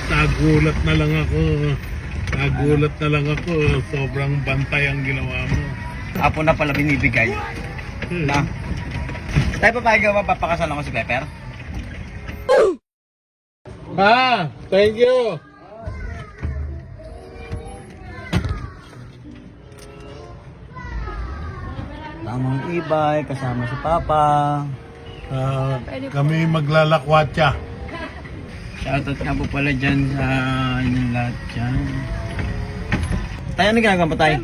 Nagulat na lang ako. Nagulat na lang ako. Sobrang bantay ang ginawa mo. Apo na pala binibigay. Na. Tayo papayag ka ba papakasalan ko si Pepper? Thank you. Tamang ibay, kasama si Papa. Kami maglalakwatsa. Shoutout nga po pala dyan sa inyong lahat dyan. Tayo, ano ginagawa pa tayo?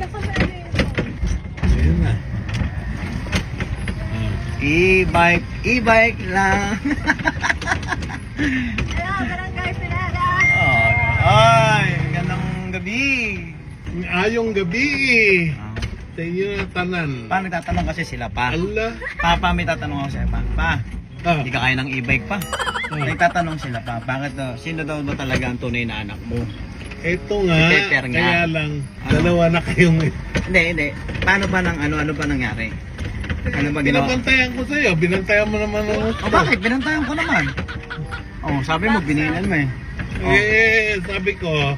Ayun na. E-bike lang. Hello, Barangay Pinada! Ay, gandang gabi. Ayong gabi. Sa inyo na tanan. Pa, nagtatanong kasi sila pa. Allah. Papa, may tatanong ako sa'yo pa. Pa, hindi ka kaya ng e-bike pa. Nagtatanong sila pa, bakit daw, sino daw ba talaga ang tunay na anak mo? Ito nga, Si Pepper nga. kaya lang, Ano? dalawa na kayong... Hindi. Paano ba ano ba nangyari? Ano ba ginawa? Binabantayan ko sa'yo, binantayan mo naman ang Oh, bakit? Binantayan ko naman. Oh, sabi mo, binilan mo eh. Sabi ko,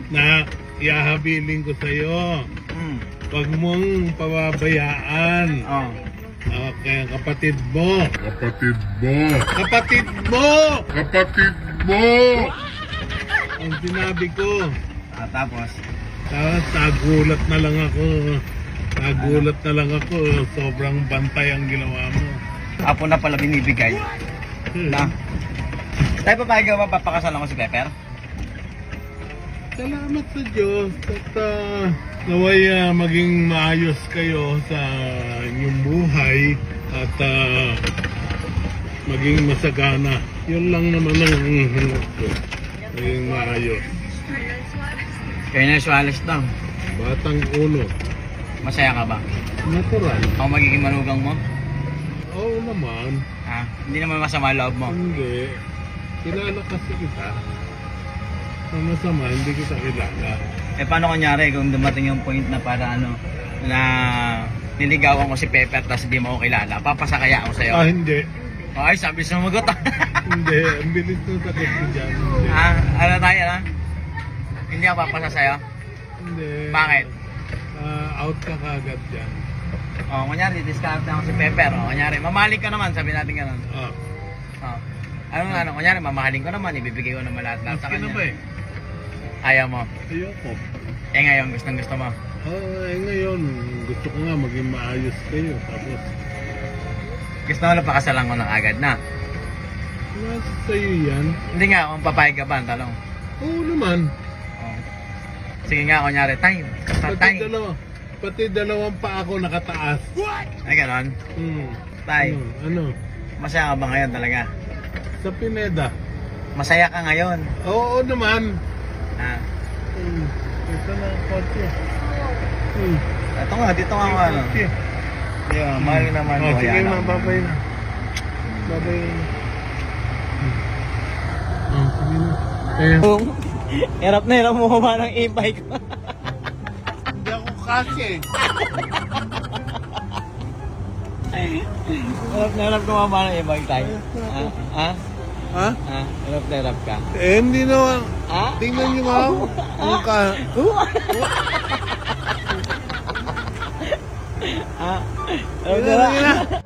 na ihahabilin ko sa'yo. Hmm. Huwag mong pababayaan. Oh. Okay, kapatid mo. Kapatid mo! Kapatid mo! Kapatid mo! Ang sinabi ko. Tapos, Nagulat na lang ako. Nagulat na lang ako. Sobrang bantay ang ginawa mo. apo na pala binibigay. Na. Tayo papayag ka ba papakasalan ko si Pepper? Salamat sa Diyos at naway maging maayos kayo sa inyong buhay at maging masagana. Yun lang naman ang hanap ko. Maging maayos. Kayo na Suarez daw. Batang ulo. Masaya ka ba? Natural. Ako magiging manugang mo? Oo naman. Ha? Hindi naman masama loob mo. Hindi. Kilala kasi kita. Ang masama, hindi kita kilala. Eh paano kunyari kung dumating yung point na para na niligawan ko si Pepper tapos hindi mo ako kilala, papasakaya ako sa'yo. Hindi. Ay, sabi sumagot ah. Hindi. Ang bilis ng sagot ko dyan. Hindi. Ano tayo na? Hindi ako papasa sa'yo? Hindi. Bakit? Out ka kagad dyan. O, kunyari, discount na ako si Pepper. O, kunyari, mamahalin ka naman, sabi natin ganun. Ah. O, kunyari, mamahalin ko naman, ibibigay ko naman lahat sa Maski na kanya. ba eh? Ayaw mo. Ayoko. Eh ngayon, gustong gusto mo. Ngayon, gusto ko nga maging maayos kayo. Tapos, Gusto mo na pakasalan ko ng agad na. nasa sa'yo yan. Hindi nga, kung papayag ka ba, ang talong. Oo naman. O. Sige nga, kunyari, time. Pati dalawang pa ako nakataas. Ay, ganon. Tay, Ano? masaya ka ba ngayon talaga? Sa Pineda. Masaya ka ngayon. Oo naman. Ha? Ito na ang kotse. Ito nga, dito nga ako ano. Yeah, mahal naman ko. Sige yan na, ako. babay na. Babay na. Sige na. Hirap na hirap mo ba ng e-bike ko? Hindi ako kasi. Hirap na hirap kumama ng e-bike tayo. Ha? Ha? Ha? Hirap na hirap ka. Hindi naman. Ha? Tingnan nyo nga ako. Mukha. Ha? Hirap na hirap.